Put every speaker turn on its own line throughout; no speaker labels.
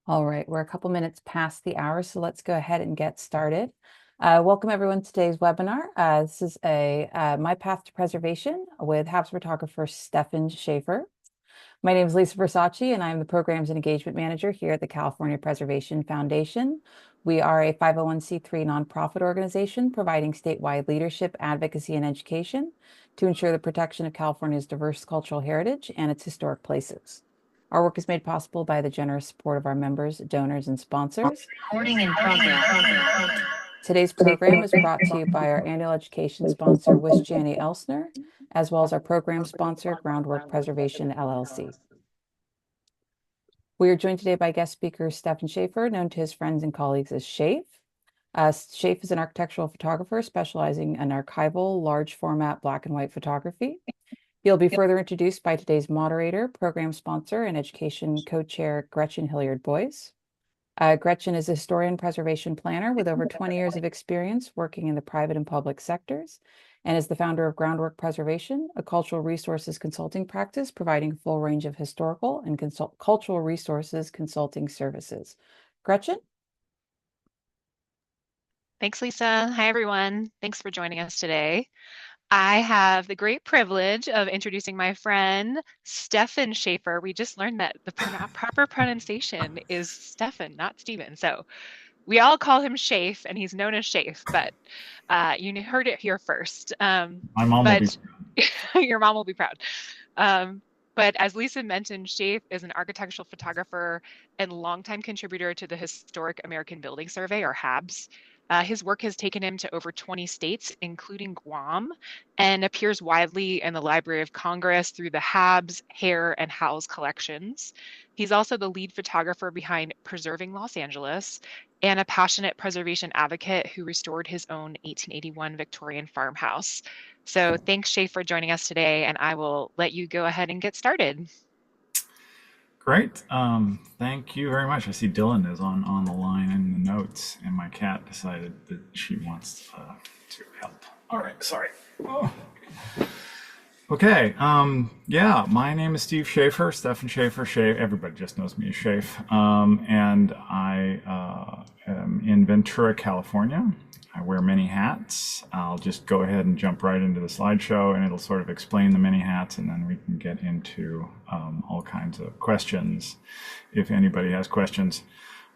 All right, we're a couple minutes past the hour, so let's go ahead and get started. Welcome everyone to today's webinar. This is My Path to Preservation with HABS photographer Stephen Schafer. My name is Lisa Versace, and I'm the Programs and Engagement Manager here at the California Preservation Foundation. We are a 501c3 nonprofit organization providing statewide leadership, advocacy, and education to ensure the protection of California's diverse cultural heritage and its historic places. Our work is made possible by the generous support of our members, donors, and sponsors.
Recording in progress.
Today's program is brought to you by our annual education sponsor, Wisjani Elsner, as well as our program sponsor, Groundwork Preservation, LLC. We are joined today by guest speaker Stephen Schafer, known to his friends and colleagues as Schäf. Schäf is an architectural photographer specializing in archival, large format black and white photography. He'll be further introduced by today's moderator, program sponsor, and education co-chair Gretchen Hilliard-Boyce. Gretchen is a historian preservation planner with over 20 years of experience working in the private and public sectors, and is the founder of Groundwork Preservation, a cultural resources consulting practice providing a full range of historical and cultural resources consulting services. Gretchen?
Thanks, Lisa. Hi, everyone. Thanks for joining us today. I have the great privilege of introducing my friend, Stephen Schafer. We just learned that the proper pronunciation is Stephen, not Stephen. So we all call him Schäf, and he's known as Schäf, but you heard it here first.
My mom will be
proud. Your mom will be proud. But as Lisa mentioned, Schäf is an architectural photographer and longtime contributor to the Historic American Building Survey, or HABS. His work has taken him to over 20 states, including Guam, and appears widely in the Library of Congress through the HABS, HAER, and HALS collections. He's also the lead photographer behind Preserving Los Angeles and a passionate preservation advocate who restored his own 1881 Victorian farmhouse. So thanks, Schäf, for joining us today, and I will let you go ahead and get started.
Great. Thank you very much. I see Dylan is on the line in the notes, and my cat decided that she wants to help. All right, sorry. Oh. Okay. Yeah, my name is Steve Schafer, Stephen Schafer. Schäf. Everybody just knows me as Schäf. And I am in Ventura, California. I wear many hats. I'll just go ahead and jump right into the slideshow, and it'll sort of explain the many hats, and then we can get into all kinds of questions if anybody has questions.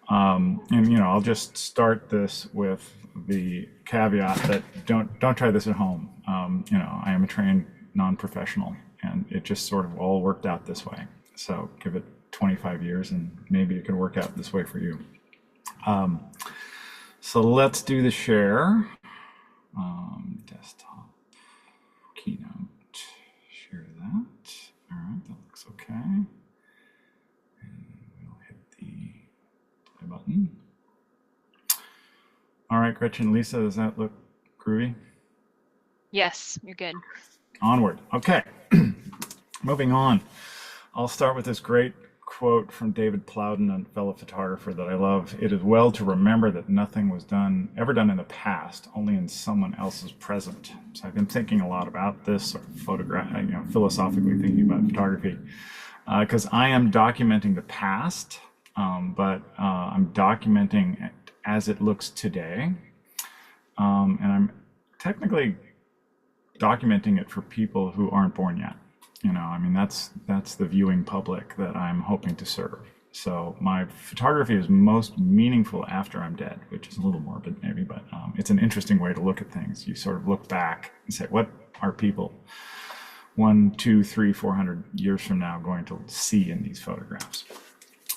And I'll just start this with the caveat that don't try this at home. I am a trained non-professional, and it just sort of all worked out this way. So give it 25 years, and maybe it can work out this way for you. So let's do the share. Desktop, Keynote, share that. All right, that looks okay. And we'll hit the play button. All right, Gretchen, Lisa, does that look groovy?
Yes, you're good.
Onward. Okay, moving on. I'll start with this great quote from David Plowden, a fellow photographer that I love. It is well to remember that nothing was ever done in the past, only in someone else's present. So I've been thinking a lot about this, or philosophically thinking about photography, because I am documenting the past, but I'm documenting it as it looks today, and I'm technically documenting it for people who aren't born yet. That's the viewing public that I'm hoping to serve. So my photography is most meaningful after I'm dead, which is a little morbid maybe, but it's an interesting way to look at things. You sort of look back and say, what are people 1, 2, 3, 400 years from now going to see in these photographs?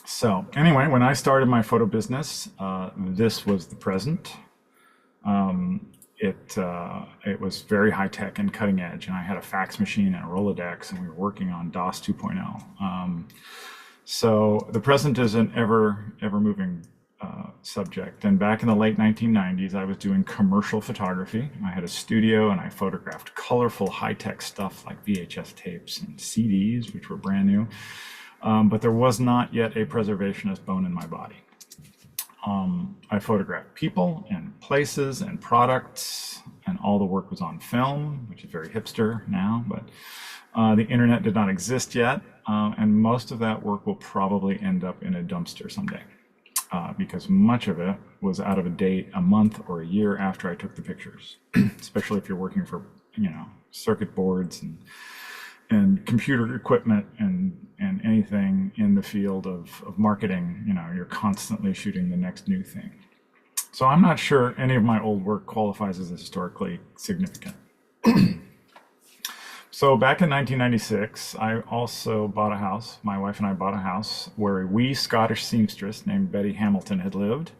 So anyway, when I started my photo business, this was the present. It was very high tech and cutting edge, and I had a fax machine and a Rolodex, and we were working on DOS 2.0. So the present is an ever moving subject. And back in the late 1990s, I was doing commercial photography. I had a studio, and I photographed colorful high tech stuff like VHS tapes and CDs, which were brand new. But there was not yet a preservationist bone in my body. I photographed people and places and products, and all the work was on film, which is very hipster now, but the internet did not exist yet, and most of that work will probably end up in a dumpster someday. because much of it was out of date a month or a year after I took the pictures, especially if you're working for, circuit boards and computer equipment and anything in the field of marketing. You're constantly shooting the next new thing. So I'm not sure any of my old work qualifies as historically significant. So back in 1996, I also bought a house. My wife and I bought a house where a wee Scottish seamstress named Betty Hamilton had lived.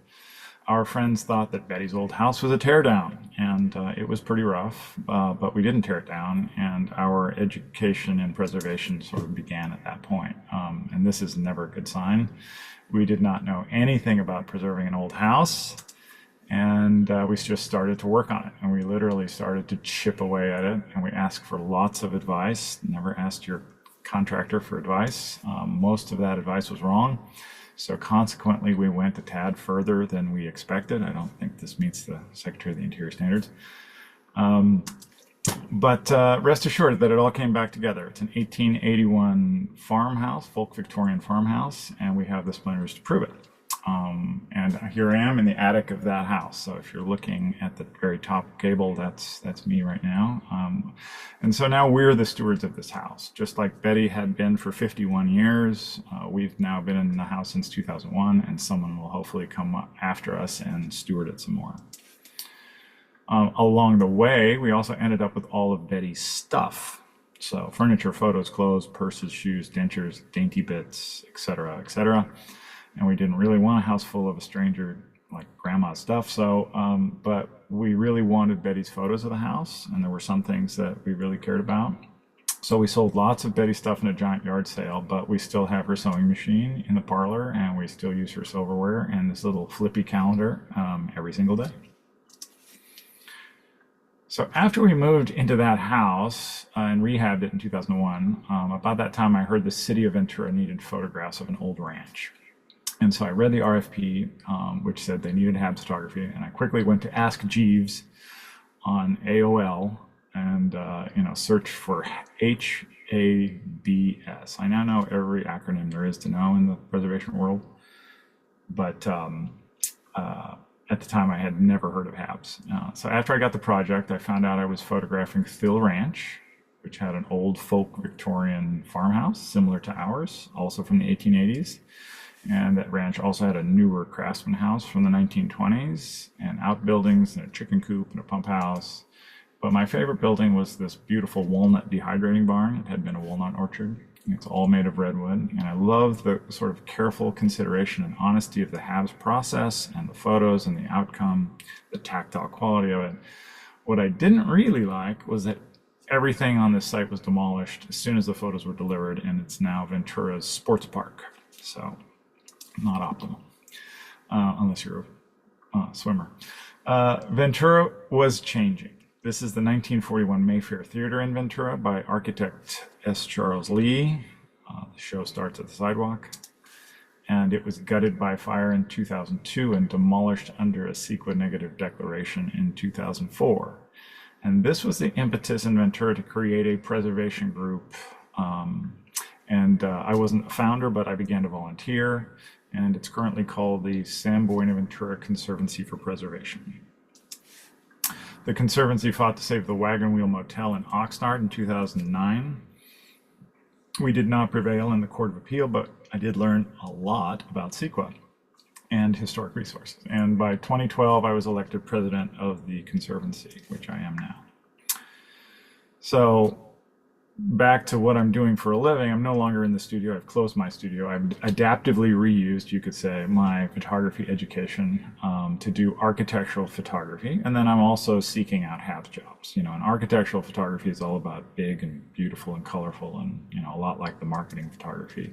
Our friends thought that Betty's old house was a teardown, and it was pretty rough, but we didn't tear it down, and our education in preservation sort of began at that point. And this is never a good sign. We did not know anything about preserving an old house, and we just started to work on it, and we literally started to chip away at it, and we asked for lots of advice. Never asked your contractor for advice. Most of that advice was wrong. So consequently, we went a tad further than we expected. I don't think this meets the Secretary of the Interior standards. But rest assured that it all came back together. It's an 1881 farmhouse, folk Victorian farmhouse, and we have the splinters to prove it. And here I am in the attic of that house. So if you're looking at the very top gable, that's me right now. And so now we're the stewards of this house, just like Betty had been for 51 years. We've now been in the house since 2001, and someone will hopefully come up after us and steward it some more. Along the way, we also ended up with all of Betty's stuff. So furniture, photos, clothes, purses, shoes, dentures, dainty bits, etc., etc. And we didn't really want a house full of a stranger, like grandma's stuff. So, but we really wanted Betty's photos of the house, and there were some things that we really cared about. So we sold lots of Betty's stuff in a giant yard sale, but we still have her sewing machine in the parlor, and we still use her silverware and this little flippy calendar every single day. So after we moved into that house and rehabbed it in 2001, about that time I heard the city of Ventura needed photographs of an old ranch. And so I read the RFP, which said they needed HABS photography, and I quickly went to Ask Jeeves on AOL and searched for HABS. I now know every acronym there is to know in the preservation world, but at the time I had never heard of HABS. So after I got the project, I found out I was photographing Thill Ranch, which had an old folk Victorian farmhouse similar to ours, also from the 1880s. And that ranch also had a newer craftsman house from the 1920s, and outbuildings and a chicken coop and a pump house. But my favorite building was this beautiful walnut dehydrating barn. It had been a walnut orchard. It's all made of redwood. And I love the sort of careful consideration and honesty of the HABS process and the photos and the outcome, the tactile quality of it. What I didn't really like was that everything on this site was demolished as soon as the photos were delivered, and it's now Ventura's sports park. So not optimal, unless you're a swimmer. Ventura was changing. This is the 1941 Mayfair Theater in Ventura by architect S. Charles Lee. The show starts at the sidewalk, and it was gutted by fire in 2002 and demolished under a CEQA negative declaration in 2004. And this was the impetus in Ventura to create a preservation group. I wasn't a founder, but I began to volunteer, and it's currently called the San Buenaventura Conservancy for Preservation. The Conservancy fought to save the Wagon Wheel Motel in Oxnard in 2009. We did not prevail in the Court of Appeal, but I did learn a lot about CEQA and historic resources. And by 2012, I was elected president of the Conservancy, which I am now. So back to what I'm doing for a living, I'm no longer in the studio. I've closed my studio. I've adaptively reused, you could say, my photography education to do architectural photography. And then I'm also seeking out HABS jobs. And architectural photography is all about big and beautiful and colorful and, a lot like the marketing photography.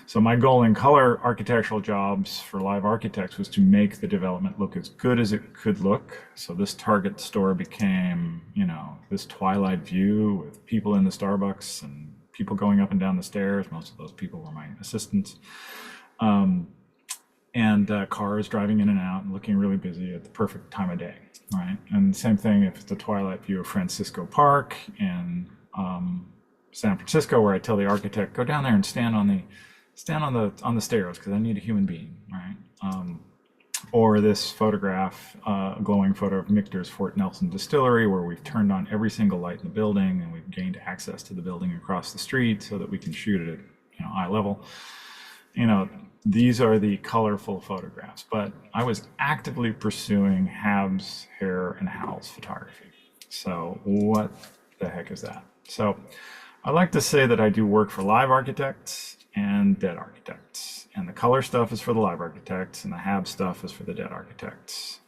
So my goal in color architectural jobs for live architects was to make the development look as good as it could look. So this Target store became, this twilight view with people in the Starbucks and people going up and down the stairs. Most of those people were my assistants. Cars driving in and out and looking really busy at the perfect time of day, right? And same thing if it's the twilight view of Francisco Park in San Francisco, where I tell the architect, go down there and stand on the stairs because I need a human being, right? Or this photograph, a glowing photo of Michter's Fort Nelson Distillery, where we've turned on every single light in the building and we've gained access to the building across the street so that we can shoot it at eye level. These are the colorful photographs, but I was actively pursuing HABS, HAER, and HALS photography. So what the heck is that? So I like to say that I do work for live architects and dead architects. And the color stuff is for the live architects, and the HABS stuff is for the dead architects.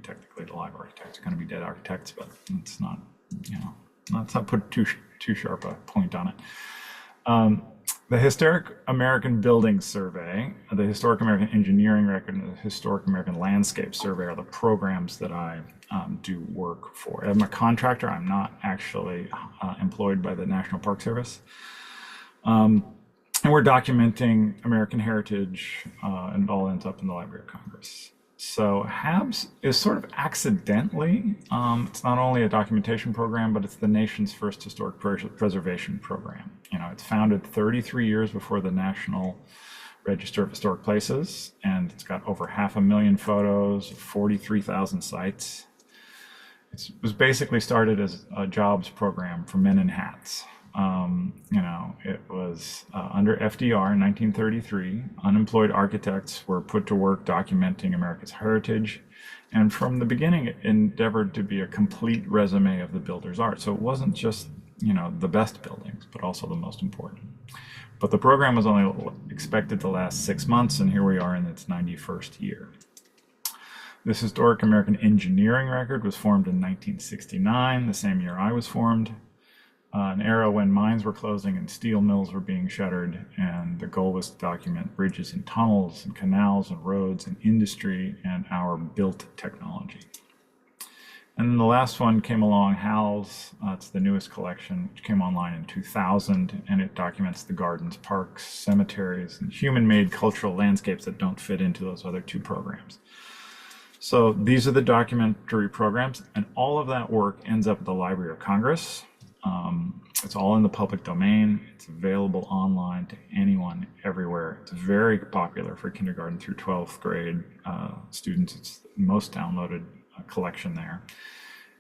Technically the live architects are going to be dead architects, but it's not, let's not put too sharp a point on it. The Historic American Building Survey, the Historic American Engineering Record, and the Historic American Landscape Survey are the programs that I do work for. I'm a contractor. I'm not actually employed by the National Park Service. And we're documenting American heritage, and it all ends up in the Library of Congress. So HABS is sort of accidentally, it's not only a documentation program, but it's the nation's first historic preservation program. It's founded 33 years before the National Register of Historic Places, and it's got over 500,000 photos, 43,000 sites. It was basically started as a jobs program for men in hats. It was under FDR in 1933. Unemployed architects were put to work documenting America's heritage. And from the beginning, it endeavored to be a complete resume of the builder's art. So it wasn't just, the best buildings, but also the most important. But the program was only expected to last 6 months, and here we are in its 91st year. This Historic American Engineering Record was formed in 1969, the same year I was formed. An era when mines were closing and steel mills were being shuttered, and the goal was to document bridges and tunnels and canals and roads and industry and our built technology. And then the last one came along, HALS. It's the newest collection, which came online in 2000, and it documents the gardens, parks, cemeteries, and human-made cultural landscapes that don't fit into those other two programs. So these are the documentary programs, and all of that work ends up at the Library of Congress. It's all in the public domain. It's available online to anyone, everywhere. It's very popular for kindergarten through 12th grade students. It's the most downloaded collection there.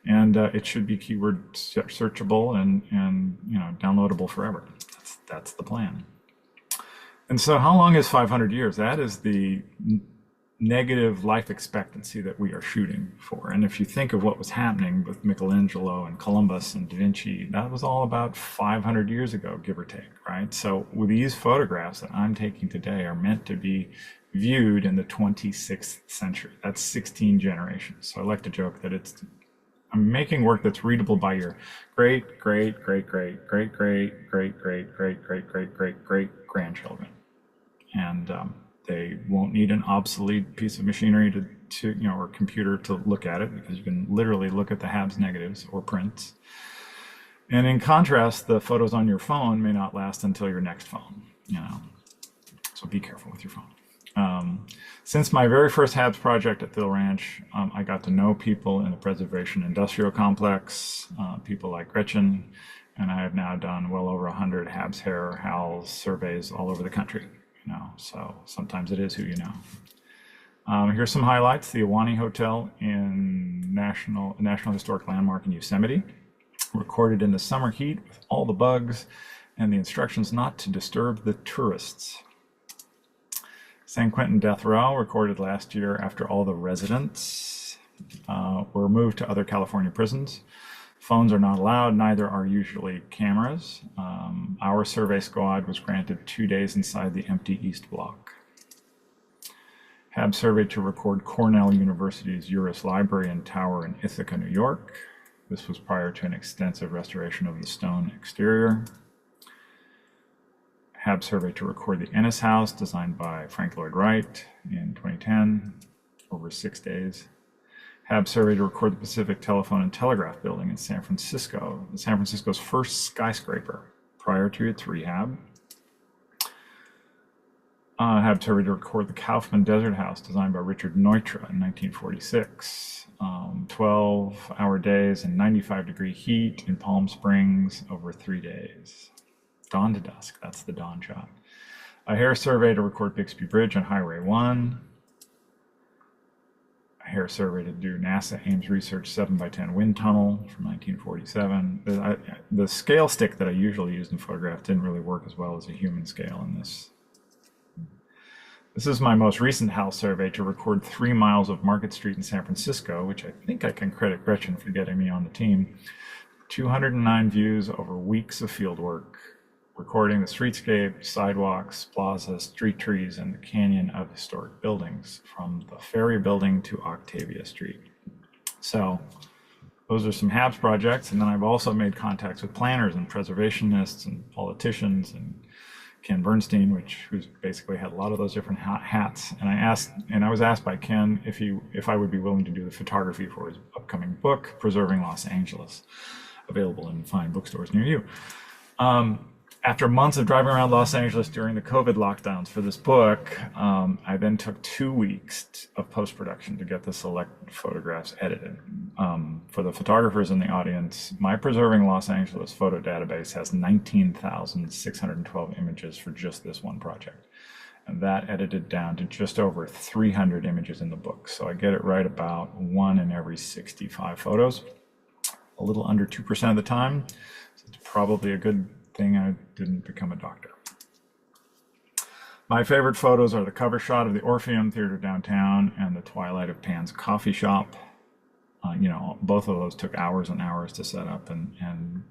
And it should be keyword searchable and downloadable forever. That's the plan. And so how long is 500 years? That is the negative life expectancy that we are shooting for. And if you think of what was happening with Michelangelo and Columbus and Da Vinci, that was all about 500 years ago, give or take, right? So with these photographs that I'm taking today are meant to be viewed in the 26th century. That's 16 generations. So I like to joke that I'm making work that's readable by your great, great, great, great, great, great, great, great, great, great, great, great, great grandchildren. And they won't need an obsolete piece of machinery to or computer to look at it, because you can literally look at the HABS negatives or prints. And in contrast, the photos on your phone may not last until your next phone, so be careful with your phone. Since my very first HABS project at Thill Ranch, I got to know people in the preservation industrial complex, people like Gretchen, and I have now done well over 100 HABS, HAER, HALS surveys all over the country. So sometimes it is who you know. Here's some highlights. The Ahwahnee Hotel in National Historic Landmark in Yosemite, recorded in the summer heat with all the bugs and the instructions not to disturb the tourists. San Quentin Death Row, recorded last year after all the residents were moved to other California prisons. Phones are not allowed, neither are usually cameras. Our survey squad was granted 2 days inside the empty East Block. HABS survey to record Cornell University's Uris Library and Tower in Ithaca, New York. This was prior to an extensive restoration of the stone exterior. HABS survey to record the Ennis House, designed by Frank Lloyd Wright in 2010, over 6 days. HABS survey to record the Pacific Telephone and Telegraph Building in San Francisco, San Francisco's first skyscraper prior to its rehab. HABS survey to record the Kaufman Desert House, designed by Richard Neutra in 1946. 12-hour days and 95-degree heat in Palm Springs over 3 days. Dawn to dusk, that's the dawn shot. A HAER survey to record Bixby Bridge on Highway 1. HAER survey to do NASA Ames Research 7x10 wind tunnel from 1947. The scale stick that I usually use in photograph didn't really work as well as a human scale in this. This is my most recent HALS survey to record 3 miles of Market Street in San Francisco, which I think I can credit Gretchen for getting me on the team. 209 views over weeks of field work, recording the streetscape, sidewalks, plazas, street trees, and the canyon of historic buildings, from the Ferry Building to Octavia Street. So those are some HABS projects, and then I've also made contacts with planners and preservationists and politicians, and Ken Bernstein, who's basically had a lot of those different hats. And I was asked by Ken if I would be willing to do the photography for his upcoming book, Preserving Los Angeles, available in fine bookstores near you. After months of driving around Los Angeles during the COVID lockdowns for this book, I then took 2 weeks of post-production to get the select photographs edited. For the photographers in the audience, my Preserving Los Angeles photo database has 19,612 images for just this one project. And that edited down to just over 300 images in the book. So I get it right about 1 in every 65 photos, a little under 2% of the time. So it's probably a good thing I didn't become a doctor. My favorite photos are the cover shot of the Orpheum Theater downtown and the Twilight of Pan's coffee shop. Both of those took hours and hours to set up, and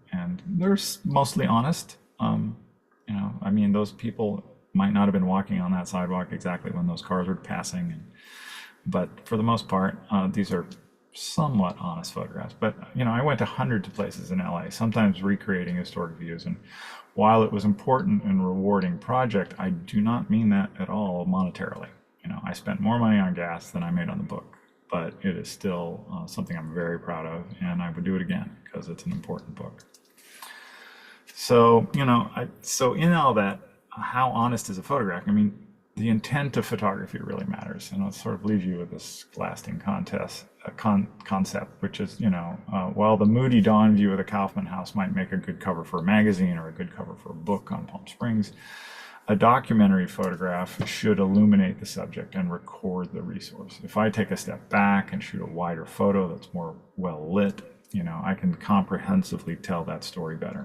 they're mostly honest. Those people might not have been walking on that sidewalk exactly when those cars were passing, but for the most part, these are somewhat honest photographs. But I went to hundreds of places in LA, sometimes recreating historic views, and while it was important and rewarding project, I do not mean that at all monetarily. I spent more money on gas than I made on the book, but it is still something I'm very proud of, and I would do it again because it's an important book. So so in all that, how honest is a photograph? The intent of photography really matters, and I'll sort of leave you with this lasting concept, which is, while the moody dawn view of the Kaufman House might make a good cover for a magazine or a good cover for a book on Palm Springs, a documentary photograph should illuminate the subject and record the resource. If I take a step back and shoot a wider photo that's more well lit, I can comprehensively tell that story better.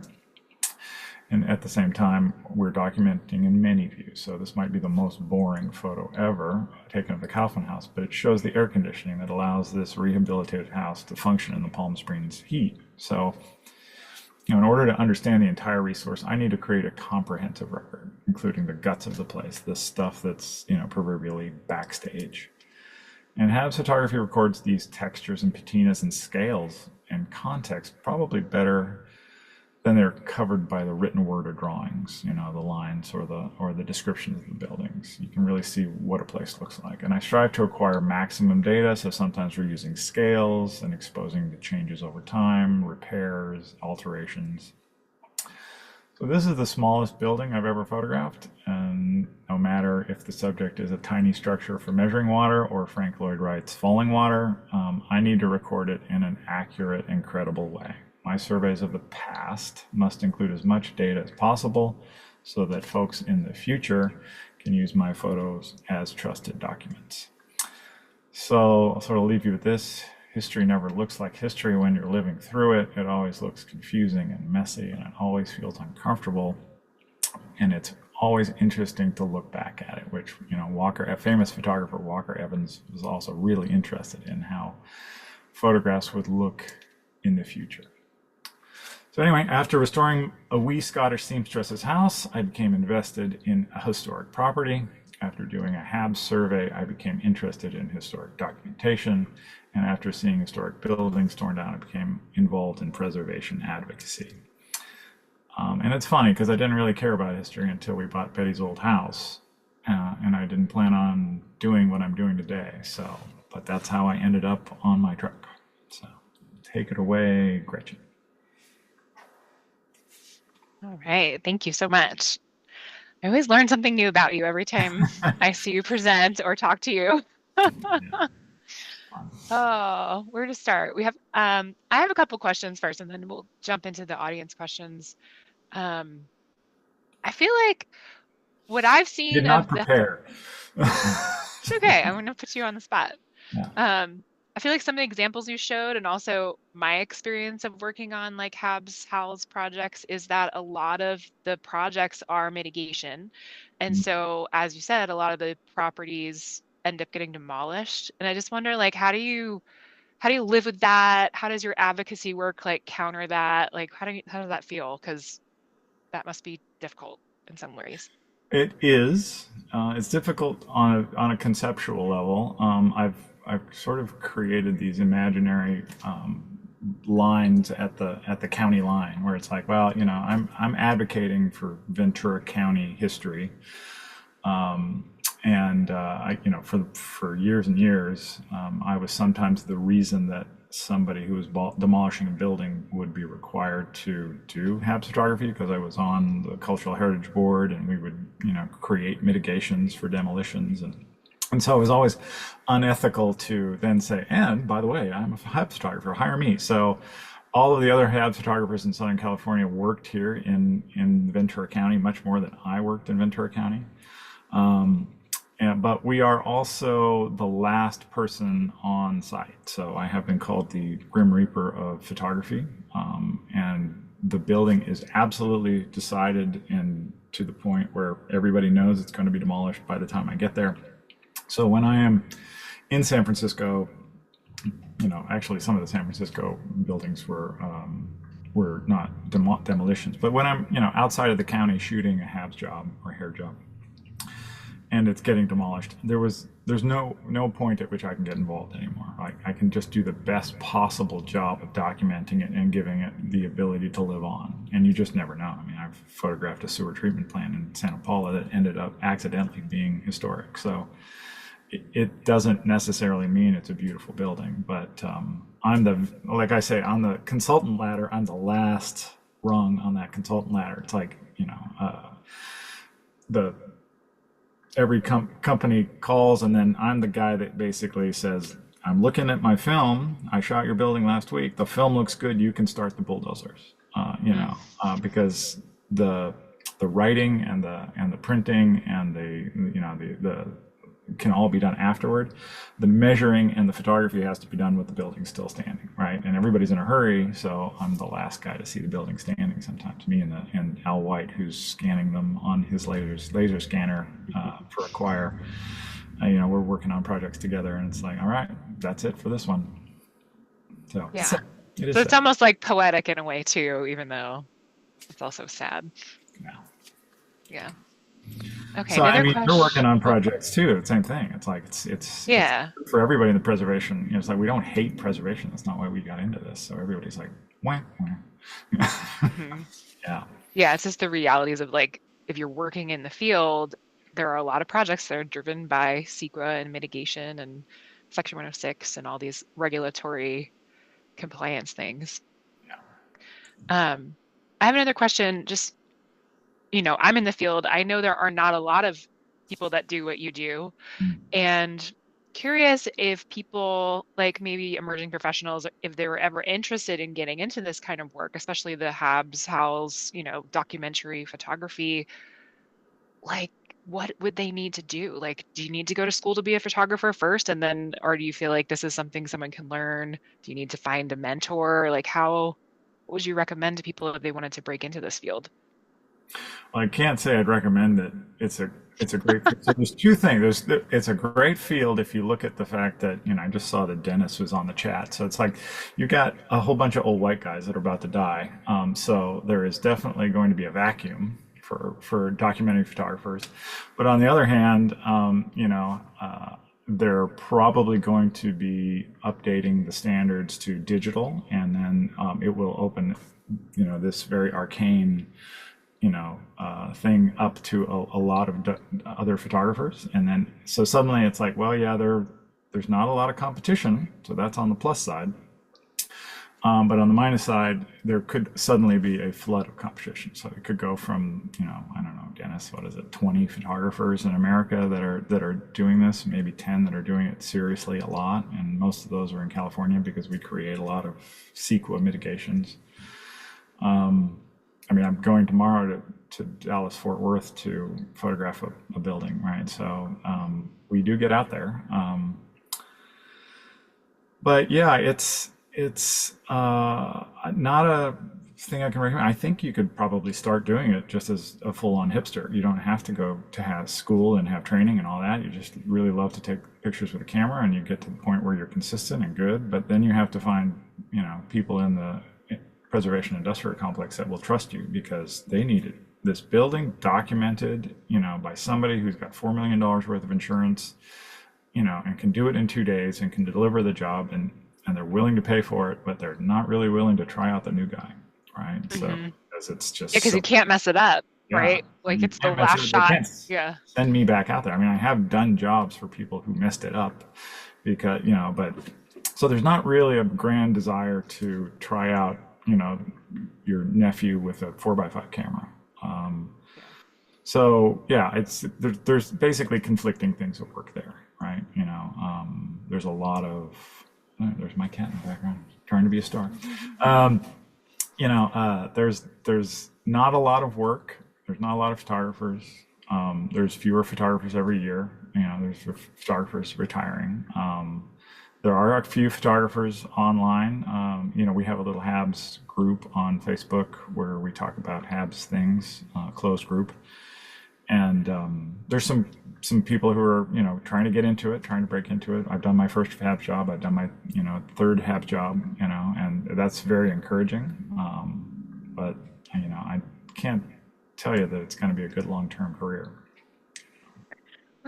And at the same time, we're documenting in many views. So this might be the most boring photo ever taken of the Kaufman House, but it shows the air conditioning that allows this rehabilitated house to function in the Palm Springs heat. So, in order to understand the entire resource, I need to create a comprehensive record, including the guts of the place, the stuff that's, proverbially backstage. And HABS photography records these textures and patinas and scales and context probably better than they're covered by the written word or drawings, the lines or the descriptions of the buildings. You can really see what a place looks like. And I strive to acquire maximum data, so sometimes we're using scales and exposing the changes over time, repairs, alterations. So this is the smallest building I've ever photographed, and no matter if the subject is a tiny structure for measuring water or Frank Lloyd Wright's falling water, I need to record it in an accurate and credible way. My surveys of the past must include as much data as possible so that folks in the future can use my photos as trusted documents. So I'll sort of leave you with this. History never looks like history when you're living through it. It always looks confusing and messy, and it always feels uncomfortable. And it's always interesting to look back at it, which, a famous photographer, Walker Evans, was also really interested in how photographs would look in the future. So anyway, after restoring a wee Scottish seamstress's house, I became invested in a historic property. After doing a HABS survey, I became interested in historic documentation. And after seeing historic buildings torn down, I became involved in preservation advocacy. And it's funny because I didn't really care about history until we bought Betty's old house. And I didn't plan on doing what I'm doing today. But that's how I ended up on my truck. So take it away, Gretchen.
All right. Thank you so much. I always learn something new about you every time I see you present or talk to you. Oh, where to start? We have I have a couple questions first, and then we'll jump into the audience questions. I feel like what I've seen
Did not prepare.
It's okay. I'm going to put you on the spot.
Yeah.
I feel like some of the examples you showed, and also my experience of working on like HABS, HALS projects, is that a lot of the projects are mitigation. And
Mm.
so, as you said, a lot of the properties end up getting demolished. And I just wonder, like, how do you live with that? How does your advocacy work like counter that? Like, how does that feel? Because that must be difficult in some ways.
It is. It's difficult on a conceptual level. I've sort of created these imaginary lines at the county line where it's like, well, I'm advocating for Ventura County history, and for years and years, I was sometimes the reason that somebody who was demolishing a building would be required to do HABS photography, because I was on the Cultural Heritage Board, and we would create mitigations for demolitions, and so it was always unethical to then say, and by the way, I'm a HABS photographer, hire me. So all of the other HABS photographers in Southern California worked here in Ventura County much more than I worked in Ventura County. But we are also the last person on site. So I have been called the Grim Reaper of photography. And the building is absolutely decided, and to the point where everybody knows it's going to be demolished by the time I get there. So when I am in San Francisco, actually some of the San Francisco buildings were not demolitions. But when I'm, outside of the county shooting a HABS job or hair job, and it's getting demolished, there's no point at which I can get involved anymore. I can just do the best possible job of documenting it and giving it the ability to live on. And you just never know. I mean, I've photographed a sewer treatment plant in Santa Paula that ended up accidentally being historic. So it doesn't necessarily mean it's a beautiful building, but like I say, on the consultant ladder, I'm the last rung on that consultant ladder. It's like, every company calls, and then I'm the guy that basically says, I'm looking at my film. I shot your building last week. The film looks good. You can start the bulldozers. Because the writing and the printing and the can all be done afterward. The measuring and the photography has to be done with the building still standing, right? And everybody's in a hurry, so I'm the last guy to see the building standing sometimes. Me and Al White, who's scanning them on his laser scanner for Acquire. We're working on projects together, and it's like, all right, that's it for this one. So
Yeah.
so
it's almost like poetic in a way too, even though it's also sad. Yeah. Okay.
So I mean, you're working on projects too. Same thing. It's like it's for everybody in the preservation. It's like we don't hate preservation. That's not why we got into this. So everybody's like, wah, wah.
Mm-hmm.
Yeah.
Yeah. It's just the realities of like, if you're working in the field, there are a lot of projects that are driven by CEQA and mitigation and Section 106 and all these regulatory compliance things.
Yeah.
I have another question. Just, I'm in the field. I know there are not a lot of people that do what you do. And curious if people, like maybe emerging professionals, if they were ever interested in getting into this kind of work, especially the HABS, HALS, documentary photography, like what would they need to do? Like, do you need to go to school to be a photographer first? And then, or do you feel like this is something someone can learn? Do you need to find a mentor? Like what would you recommend to people if they wanted to break into this field?
Well, I can't say I'd recommend it. It's a great. So there's two things. It's a great field if you look at the fact that I just saw that Dennis was on the chat. So it's like you got a whole bunch of old white guys that are about to die. So there is definitely going to be a vacuum for documentary photographers. But on the other hand, they're probably going to be updating the standards to digital, and then it will open, this very arcane thing up to a lot of other photographers. And then so suddenly it's like, well, yeah, there's not a lot of competition, so that's on the plus side. But on the minus side, there could suddenly be a flood of competition. So it could go from, I don't know, Dennis, what is it, 20 photographers in America that are doing this, maybe 10 that are doing it seriously a lot, and most of those are in California because we create a lot of CEQA mitigations. I mean, I'm going tomorrow to Dallas, Fort Worth to photograph a building, right? So we do get out there. but yeah, it's not a thing I can recommend. I think you could probably start doing it just as a full-on hipster. You don't have to go to have school and have training and all that. You just really love to take pictures with a camera, and you get to the point where you're consistent and good. But then you have to find, people in the preservation industrial complex that will trust you, because they need this building documented, by somebody who's got $4 million worth of insurance, and can do it in 2 days and can deliver the job, and they're willing to pay for it, but they're not really willing to try out the new guy, right? So because it's just
Yeah, because you can't mess it up,
yeah,
right? Like
you
it's the
can't mess it
last
up. They
shot.
can't
Yeah.
send me back out there. I mean, I have done jobs for people who messed it up, because but so there's not really a grand desire to try out, your nephew with a 4x5 camera. So yeah, there's basically conflicting things at work there, right? There's a lot of there's my cat in the background trying to be a star. There's not a lot of work. There's not a lot of photographers. There's fewer photographers every year. There's photographers retiring. There are a few photographers online. We have a little HABS group on Facebook where we talk about HABS things, closed group. And there's some people who are, trying to get into it, trying to break into it. I've done my first HABS job. I've done my, third HABS job, and that's very encouraging. But, I can't tell you that it's going to be a good long-term career.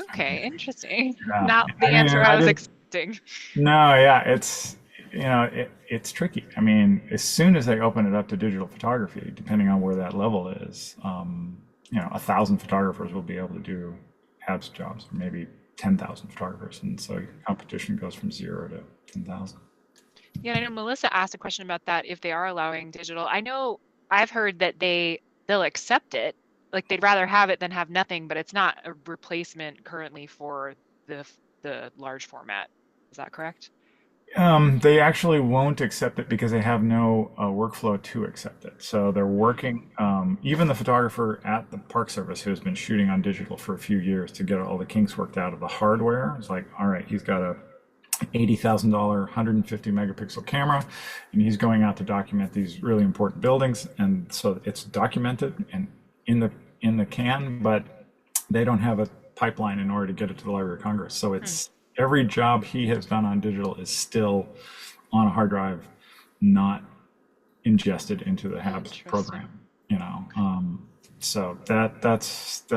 Okay, interesting.
Yeah.
Not the answer I was expecting.
No, yeah, it's it's tricky. I mean, as soon as they open it up to digital photography, depending on where that level is, 1,000 photographers will be able to do HABS jobs, maybe 10,000 photographers, and so competition goes from 0 to 10,000.
Yeah, I know Melissa asked a question about that, if they are allowing digital. I know I've heard that they'll accept it, like they'd rather have it than have nothing, but it's not a replacement currently for the large format. Is that correct?
They actually won't accept it because they have no workflow to accept it. So they're working, even the photographer at the Park Service who has been shooting on digital for a few years to get all the kinks worked out of the hardware. It's like, all right, he's got a $80,000, 150 megapixel camera, and he's going out to document these really important buildings. And so it's documented and in the can, but they don't have a pipeline in order to get it to the Library of Congress. So it's every job he has done on digital is still on a hard drive, not ingested into the HABS program. So that's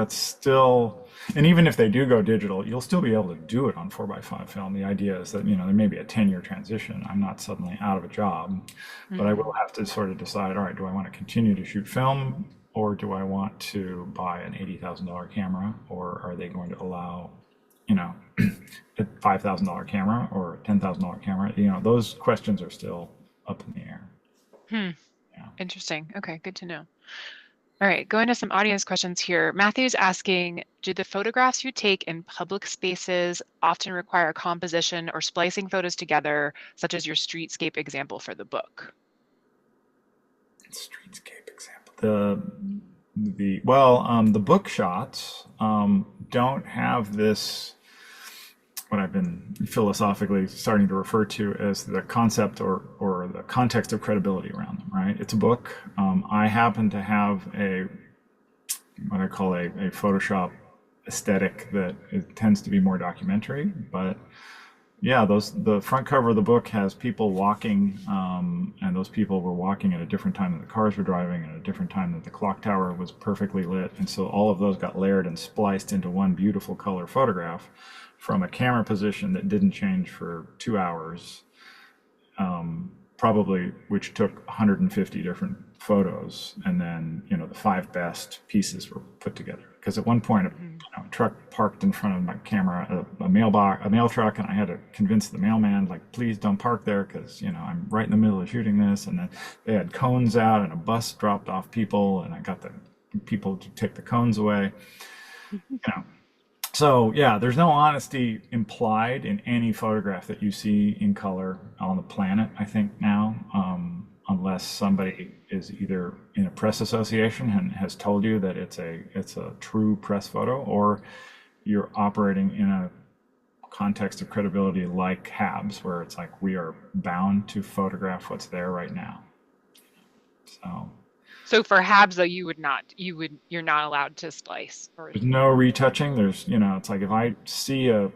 still, and even if they do go digital, you'll still be able to do it on 4x5 film. The idea is that, there may be a 10-year transition. I'm not suddenly out of a job, but I will have to sort of decide, all right, do I want to continue to shoot film, or do I want to buy an $80,000 camera, or are they going to allow, a $5,000 camera or a $10,000 camera? Those questions are still up in the air. Yeah.
Interesting. Okay, good to know. All right, going to some audience questions here. Matthew's asking, do the photographs you take in public spaces often require composition or splicing photos together, such as your streetscape example for the book?
Streetscape example. The book shots don't have this, what I've been philosophically starting to refer to as the concept or the context of credibility around them, right? It's a book. I happen to have what I call a Photoshop aesthetic that it tends to be more documentary, but yeah, the front cover of the book has people walking, and those people were walking at a different time than the cars were driving, and at a different time that the clock tower was perfectly lit, and so all of those got layered and spliced into one beautiful color photograph from a camera position that didn't change for 2 hours, probably, which took 150 different photos, and then the 5 best pieces were put together. Because at one point, a truck parked in front of my camera, a mail truck, and I had to convince the mailman, like, please don't park there, because I'm right in the middle of shooting this. And then they had cones out, and a bus dropped off people, and I got the people to take the cones away. So yeah, there's no honesty implied in any photograph that you see in color on the planet, I think now, unless somebody is either in a press association and has told you that it's a true press photo, or you're operating in a context of credibility like HABS, where it's like we are bound to photograph what's there right now.
So for HABs though, you're not allowed to splice or
There's no retouching. There's, it's like if I see a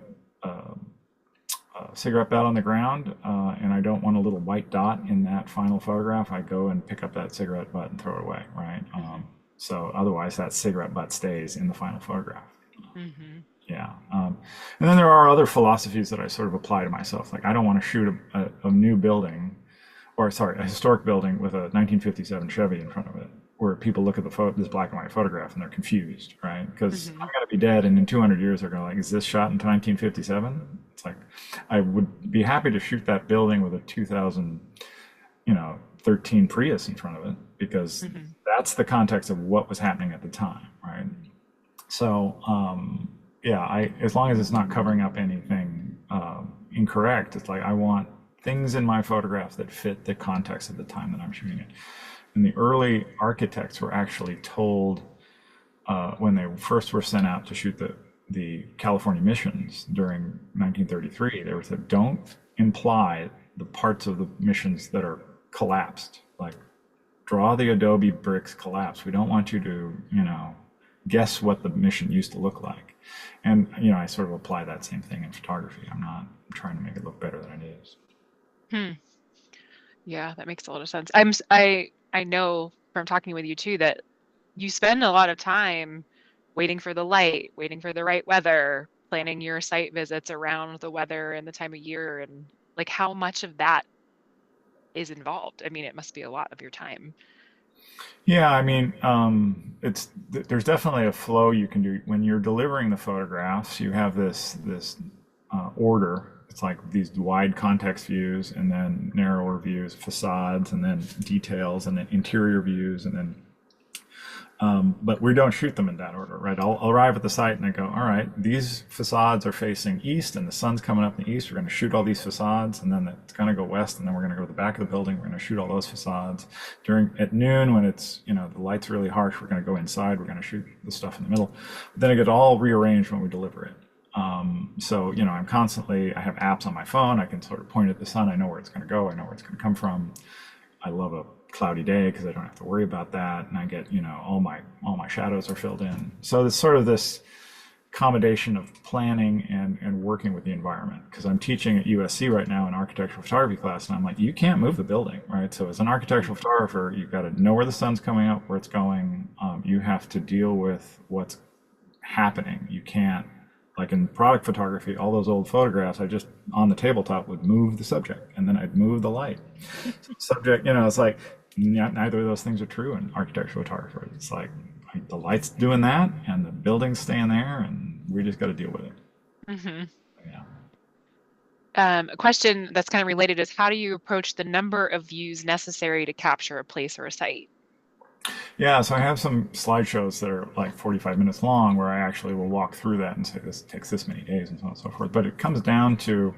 cigarette butt on the ground and I don't want a little white dot in that final photograph, I go and pick up that cigarette butt and throw it away, right? So otherwise that cigarette butt stays in the final photograph. Yeah. And then there are other philosophies that I sort of apply to myself. Like I don't want to shoot a new building, or sorry, a historic building with a 1957 Chevy in front of it, where people look at this black and white photograph and they're confused, right? Because I'm going to be dead, and in 200 years they're going to like, is this shot in 1957? It's like, I would be happy to shoot that building with a 2013 Prius in front of it, because that's the context of what was happening at the time, right? So, yeah, as long as it's not covering up anything incorrect, it's like I want things in my photographs that fit the context of the time that I'm shooting it. And the early architects were actually told when they first were sent out to shoot the California missions during 1933, they were said, don't imply the parts of the missions that are collapsed. Like, draw the adobe bricks collapsed. We don't want you to, guess what the mission used to look like. And, I sort of apply that same thing in photography. I'm not trying to make it look better than it is.
Yeah, that makes a lot of sense. I know from talking with you too that you spend a lot of time waiting for the light, waiting for the right weather, planning your site visits around the weather and the time of year, and like how much of that is involved. I mean, it must be a lot of your time.
Yeah, I mean, there's definitely a flow you can do when you're delivering the photographs. You have this order. It's like these wide context views, and then narrower views, facades, and then details, and then interior views, and then. But we don't shoot them in that order, right? I'll arrive at the site and I go, all right, these facades are facing east, and the sun's coming up in the east. We're going to shoot all these facades, and then it's going to go west, and then we're going to go to the back of the building. We're going to shoot all those facades. At noon, when it's the light's really harsh, we're going to go inside. We're going to shoot the stuff in the middle. But then it gets all rearranged when we deliver it. So, I have apps on my phone. I can sort of point at the sun. I know where it's going to go. I know where it's going to come from. I love a cloudy day because I don't have to worry about that. And I get, all my shadows are filled in. So it's sort of this combination of planning and working with the environment. Because I'm teaching at USC right now an architectural photography class, and I'm like, you can't move the building, right? So as an architectural photographer, you've got to know where the sun's coming up, where it's going. You have to deal with what's happening. You can't, like in product photography, all those old photographs, I just on the tabletop would move the subject, and then I'd move the light. Subject, it's like neither of those things are true in architectural photography. It's like the light's doing that, and the building's staying there, and we just got to deal with it.
Yeah. A question that's kind of related is, how do you approach the number of views necessary to capture a place or a site?
Yeah, so I have some slideshows that are like 45 minutes long where I actually will walk through that and say this takes this many days and so on and so forth. But it comes down to,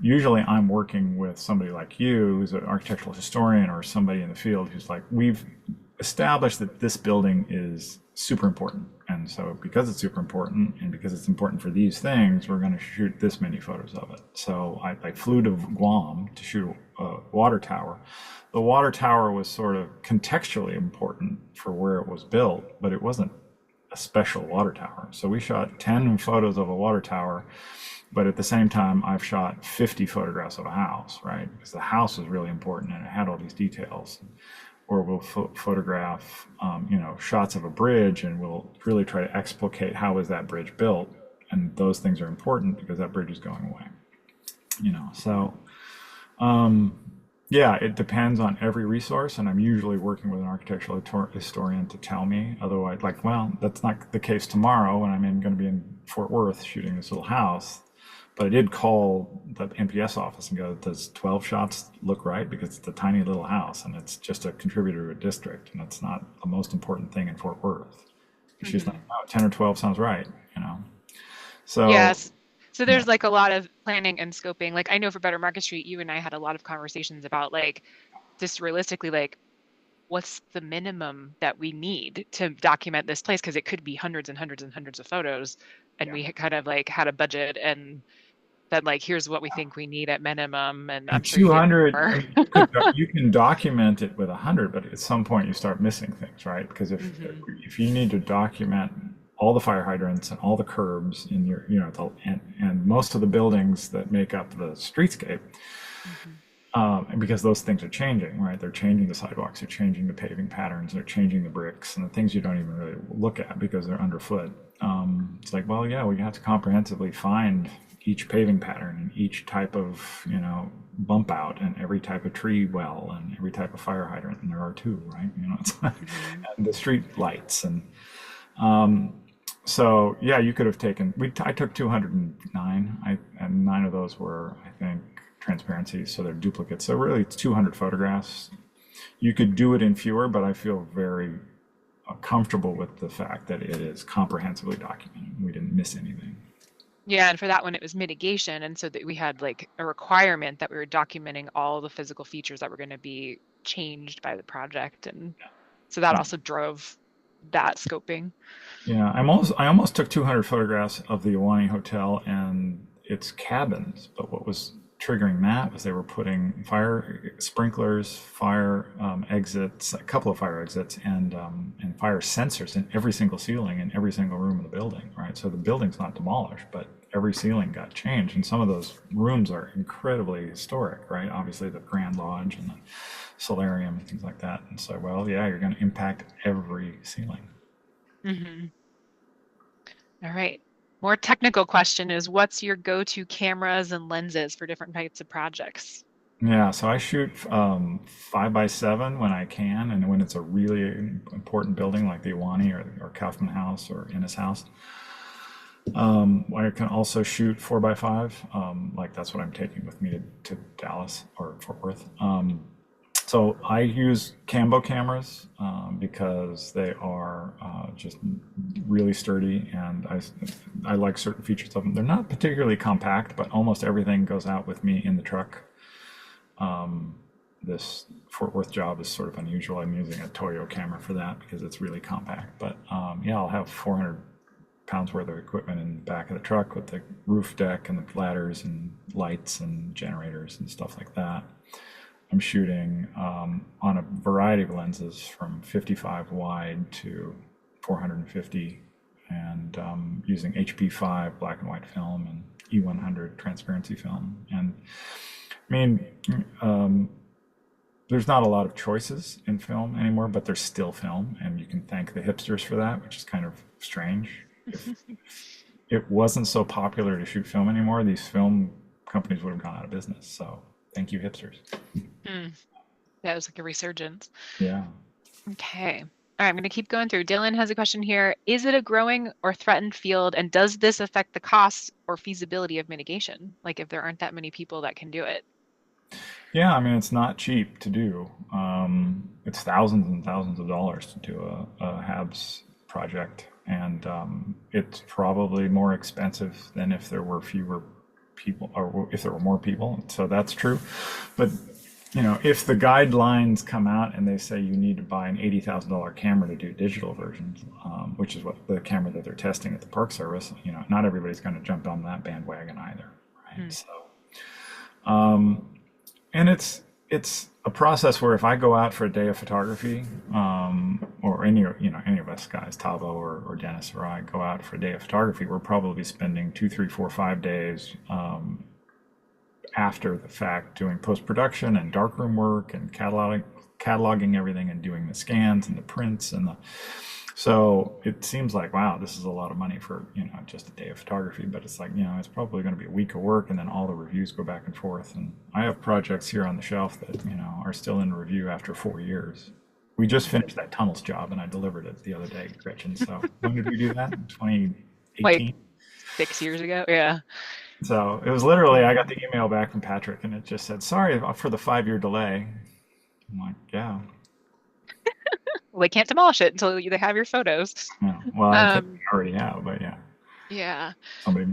usually I'm working with somebody like you who's an architectural historian, or somebody in the field who's like, we've established that this building is super important. And so because it's super important, and because it's important for these things, we're going to shoot this many photos of it. So I flew to Guam to shoot a water tower. The water tower was sort of contextually important for where it was built, but it wasn't a special water tower. So we shot 10 photos of a water tower, but at the same time, I've shot 50 photographs of a house, right? Because the house was really important and it had all these details. Or we'll photograph, shots of a bridge, and we'll really try to explicate how is that bridge built. And those things are important because that bridge is going away. Yeah, it depends on every resource, and I'm usually working with an architectural historian to tell me. Otherwise, that's not the case tomorrow when I'm going to be in Fort Worth shooting this little house. But I did call the NPS office and go, does 12 shots look right? Because it's a tiny little house, and it's just a contributor to a district, and it's not the most important thing in Fort Worth. She's like, no, 10 or 12 sounds right, So
yes. So there's like a lot of planning and scoping. Like I know for Better Market Street, you and I had a lot of conversations about like just realistically, like what's the minimum that we need to document this place? Because it could be hundreds and hundreds and hundreds of photos, and we kind of like had a budget and That like, here's what we think we need at minimum, and I'm
And
sure you get
200, I
more.
mean, you can document it with 100, but at some point you start missing things, right? Because
Hmm.
if you need to document all the fire hydrants and all the curbs in your, and most of the buildings that make up the streetscape,
Hmm.
and because those things are changing, right? They're changing the sidewalks, they're changing the paving patterns, they're changing the bricks and the things you don't even really look at because they're underfoot. It's like, well, yeah, we have to comprehensively find each paving pattern and each type of, bump out and every type of tree well and every type of fire hydrant, and there are two, right? It's
Hmm.
and the street lights um, so yeah, you could have taken. I took 209. And 9 of those were, I think, transparency, so they're duplicates. So really, it's 200 photographs. You could do it in fewer, but I feel very comfortable with the fact that it is comprehensively documented. We didn't miss anything.
Yeah, and for that one, it was mitigation, and so that we had like a requirement that we were documenting all the physical features that were going to be changed by the project, and so that also drove that scoping.
Yeah, I almost took 200 photographs of the Iwani Hotel and its cabins, but what was triggering that was they were putting fire sprinklers, fire exits, a couple of fire exits, and fire sensors in every single ceiling in every single room of the building, right? So the building's not demolished, but every ceiling got changed, and some of those rooms are incredibly historic, right? Obviously, the Grand Lodge and the solarium and things like that. And so, well, yeah, you're going to impact every ceiling.
Hmm. All right. More technical question is, what's your go-to cameras and lenses for different types of projects?
Yeah, so I shoot 5x7 when I can, and when it's a really important building like the Iwani or Kaufman House or Innes House. I can also shoot 4x5, like that's what I'm taking with me to Dallas or Fort Worth. So I use Cambo cameras because they are just really sturdy, and I like certain features of them. They're not particularly compact, but almost everything goes out with me in the truck. This Fort Worth job is sort of unusual. I'm using a Toyo camera for that because it's really compact. But yeah, I'll have 400 pounds worth of equipment in the back of the truck with the roof deck and the ladders and lights and generators and stuff like that. I'm shooting on a variety of lenses from 55 wide to 450, and using HP5 black and white film and E100 transparency film. And I mean, there's not a lot of choices in film anymore, but there's still film, and you can thank the hipsters for that, which is kind of strange. If it wasn't so popular to shoot film anymore, these film companies would have gone out of business. So thank you, hipsters.
Hmm. That was like a resurgence.
Yeah.
Okay. All right, I'm going to keep going through. Dylan has a question here. Is it a growing or threatened field, and does this affect the cost or feasibility of mitigation? Like if there aren't that many people that can do it?
Yeah, I mean, it's not cheap to do. It's thousands and thousands of dollars to do a HABS project, and it's probably more expensive than if there were fewer people or if there were more people. So that's true. But if the guidelines come out and they say you need to buy an $80,000 camera to do digital versions, which is what the camera that they're testing at the Park Service, not everybody's going to jump on that bandwagon either, right?
Hmm.
So. And it's a process where if I go out for a day of photography, or any of us guys, Tavo or Dennis or I go out for a day of photography, we're probably spending 2, 3, 4, 5 days after the fact doing post production and darkroom work and cataloging everything and doing the scans and the prints and the. So it seems like, wow, this is a lot of money for, just a day of photography, but it's like, it's probably going to be a week of work, and then all the reviews go back and forth. And I have projects here on the shelf that, are still in review after 4 years. We just finished that tunnels job and I delivered it the other day, Gretchen. So when did we do that?
Like
2018?
6 years ago? Yeah.
So it was literally, I got the email back from Patrick and it just said, sorry for the 5 year delay. I'm like, yeah.
Well, they can't demolish it until they have your photos.
Yeah. Well, I think we
Um,
already have, but yeah,
yeah.
somebody.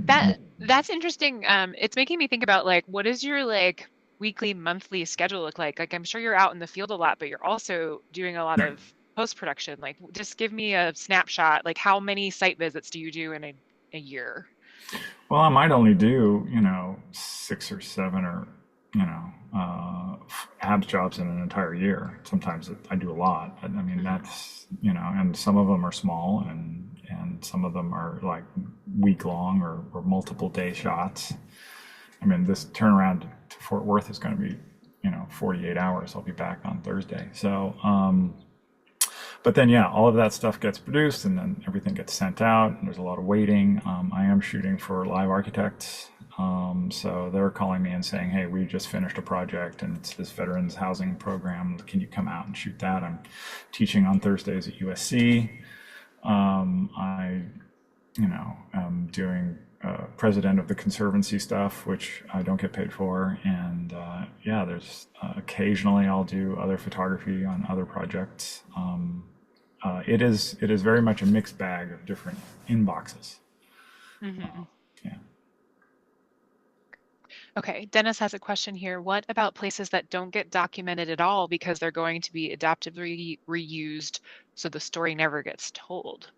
That's interesting. It's making me think about like what is your like weekly, monthly schedule look like? Like I'm sure you're out in the field a lot, but you're also doing a lot of post-production. Like just give me a snapshot. Like how many site visits do you do in a year?
Well, I might only do, 6 or 7 or, HABS jobs in an entire year. Sometimes I do a lot, but I mean,
Mhm.
that's, and some of them are small and some of them are like week long or multiple day shots. I mean, this turnaround to Fort Worth is going to be, 48 hours. I'll be back on Thursday. So, but then, yeah, all of that stuff gets produced and then everything gets sent out. And there's a lot of waiting. I am shooting for Live Architects. So they're calling me and saying, hey, we just finished a project and it's this veterans housing program. Can you come out and shoot that? I'm teaching on Thursdays at USC. I, am doing president of the conservancy stuff, which I don't get paid for. And yeah, there's occasionally I'll do other photography on other projects. It is very much a mixed bag of different inboxes.
Mhm.
Yeah.
Okay, Dennis has a question here. What about places that don't get documented at all because they're going to be adaptively reused so the story never gets told?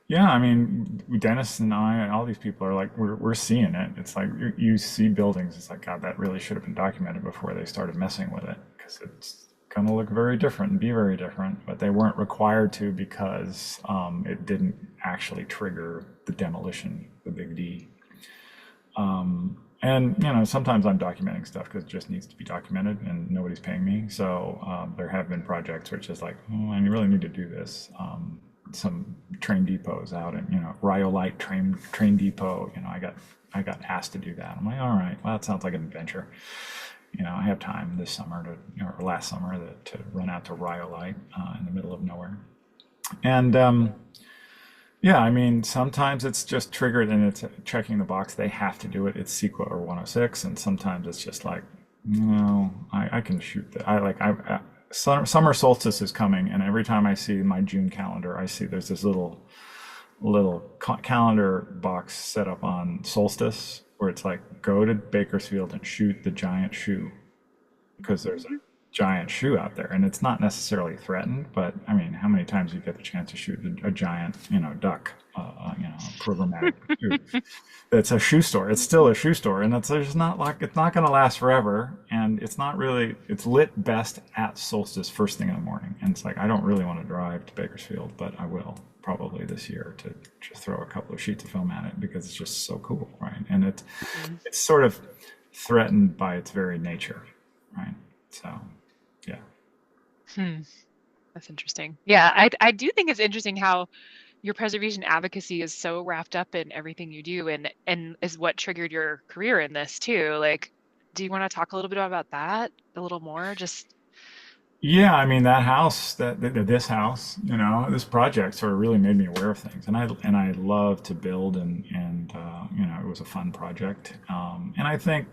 Yeah, I mean, Dennis and I and all these people are like, we're seeing it. It's like you see buildings. It's like, God, that really should have been documented before they started messing with it because it's going to look very different and be very different. But they weren't required to because it didn't actually trigger the demolition, the big D. And sometimes I'm documenting stuff because it just needs to be documented and nobody's paying me. So there have been projects which is like, oh, I really need to do this. Some train depots out in Rhyolite train depot. I got asked to do that. I'm like, all right, well that sounds like an adventure. I have time this summer or last summer to run out to Rhyolite in the middle of nowhere. And yeah, I mean, sometimes it's just triggered and it's checking the box. They have to do it. It's CEQA or 106, and sometimes it's just like, no, I can shoot that. Summer solstice is coming, and every time I see my June calendar, I see there's this little calendar box set up on solstice where it's like, go to Bakersfield and shoot the giant shoe because there's a giant shoe out there, and it's not necessarily threatened. But I mean, how many times you get the chance to shoot a giant, duck, programmatic shoe? It's a shoe store. It's still a shoe store, and it's there's not like it's not going to last forever, and it's not really. It's lit best at solstice, first thing in the morning, and it's like I don't really want to drive to Bakersfield, but I will probably this year to just throw a couple of sheets of film at it because it's just so cool, right? And
Mhm.
it's sort of threatened by its very nature, right? So, yeah.
Hmm. That's interesting. Yeah, I do think it's interesting how your preservation advocacy is so wrapped up in everything you do and is what triggered your career in this too. Like, do you want to talk a little bit about that a little more? Just
Yeah, I mean that house, this house, this project sort of really made me aware of things, and I love to build, and it was a fun project, and I think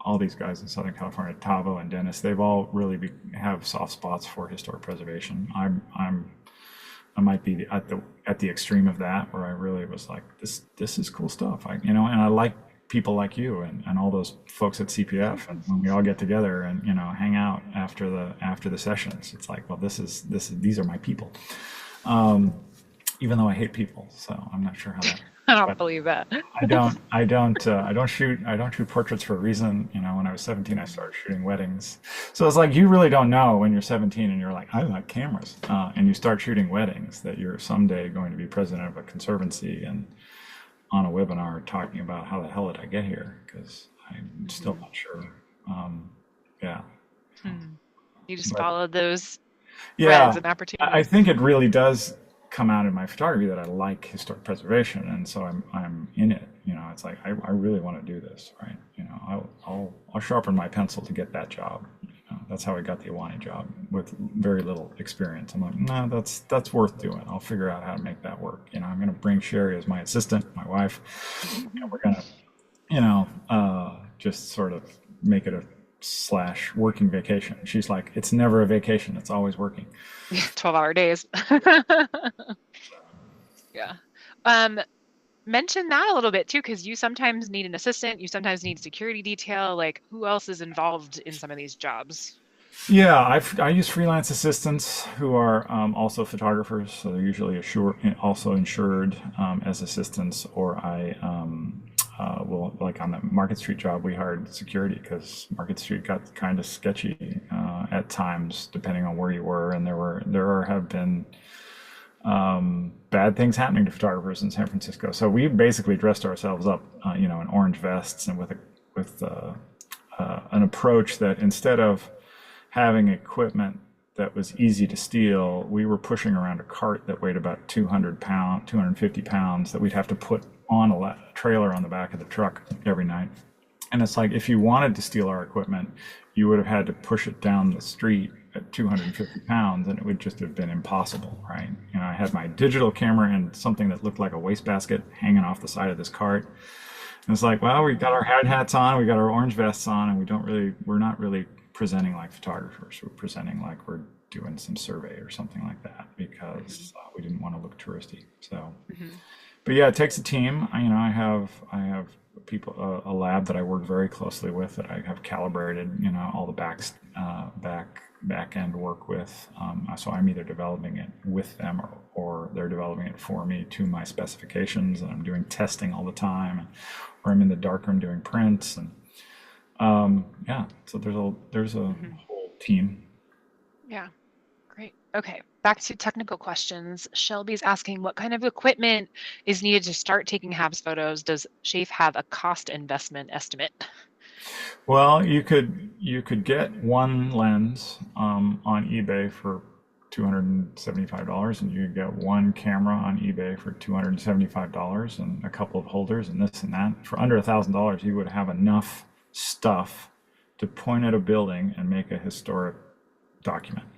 all these guys in Southern California, Tavo and Dennis, they've all really have soft spots for historic preservation. I might be at the extreme of that where I really was like, this is cool stuff. And I like people like you and all those folks at CPF, and when we all get together and hang out after the sessions, it's like, well, these are my people. Even though I hate people, so I'm not sure how that.
I don't
But
believe that.
I don't shoot portraits for a reason. When I was 17, I started shooting weddings. So it's like you really don't know when you're 17 and you're like, I like cameras, and you start shooting weddings that you're someday going to be president of a conservancy and on a webinar talking about how the hell did I get here? Because I'm still not sure. Yeah,
Hmm. You just
but
followed those threads
yeah,
and
I
opportunities.
think it really does come out in my photography that I like historic preservation, and so I'm in it. It's like I really want to do this, right? I'll sharpen my pencil to get that job. That's how I got the Iwani job with very little experience. I'm like, no, that's worth doing. I'll figure out how to make that work. I'm going to bring Sherry as my assistant, my wife, and we're going to, just sort of make it a slash working vacation. She's like, it's never a vacation. It's always working.
12-hour days. Yeah. Um, Mention that a little bit too, because you sometimes need an assistant, you sometimes need security detail. Like, who else is involved in some of these jobs?
Yeah, I use freelance assistants who are also photographers, so they're usually also insured as assistants. Or I will, like on the Market Street job, we hired security because Market Street got kind of sketchy at times, depending on where you were, and have been bad things happening to photographers in San Francisco. So we basically dressed ourselves up, in orange vests and with an approach that instead of having equipment that was easy to steal, we were pushing around a cart that weighed about 250 pounds that we'd have to put on a trailer on the back of the truck every night. And it's like, if you wanted to steal our equipment, you would have had to push it down the street at 250 pounds, and it would just have been impossible, right? I had my digital camera and something that looked like a wastebasket hanging off the side of this cart. And it's like, well, we got our hats on, we got our orange vests on, and we're not really presenting like photographers. We're presenting like we're doing some survey or something like that because we didn't want to look touristy. So, but yeah, it takes a team. I have people, a lab that I work very closely with that I have calibrated, all the back end work with. So I'm either developing it with them or they're developing it for me to my specifications, and I'm doing testing all the time, or I'm in the darkroom doing prints and. Yeah, so there's a whole team.
Yeah, great. Okay, back to technical questions. Shelby's asking, what kind of equipment is needed to start taking HABS photos? Does Schäf have a cost investment estimate?
Well, you could get one lens on eBay for $275, and you could get one camera on eBay for $275, and a couple of holders and this and that. For under $1,000, you would have enough stuff to point at a building and make a historic document.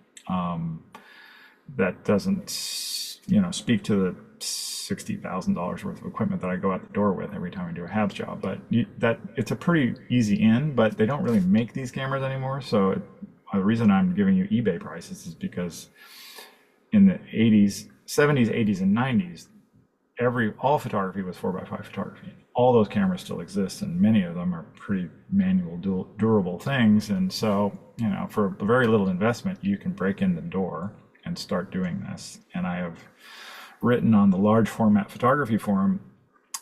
That doesn't, speak to the $60,000 worth of equipment that I go out the door with every time I do a HABS job. But it's a pretty easy in, but they don't really make these cameras anymore. So the reason I'm giving you eBay prices is because in the 80s, 70s, 80s, and 90s, all photography was 4x5 photography. All those cameras still exist, and many of them are pretty manual, durable things. And so, for very little investment, you can break in the door and start doing this. And I have written on the large format photography forum,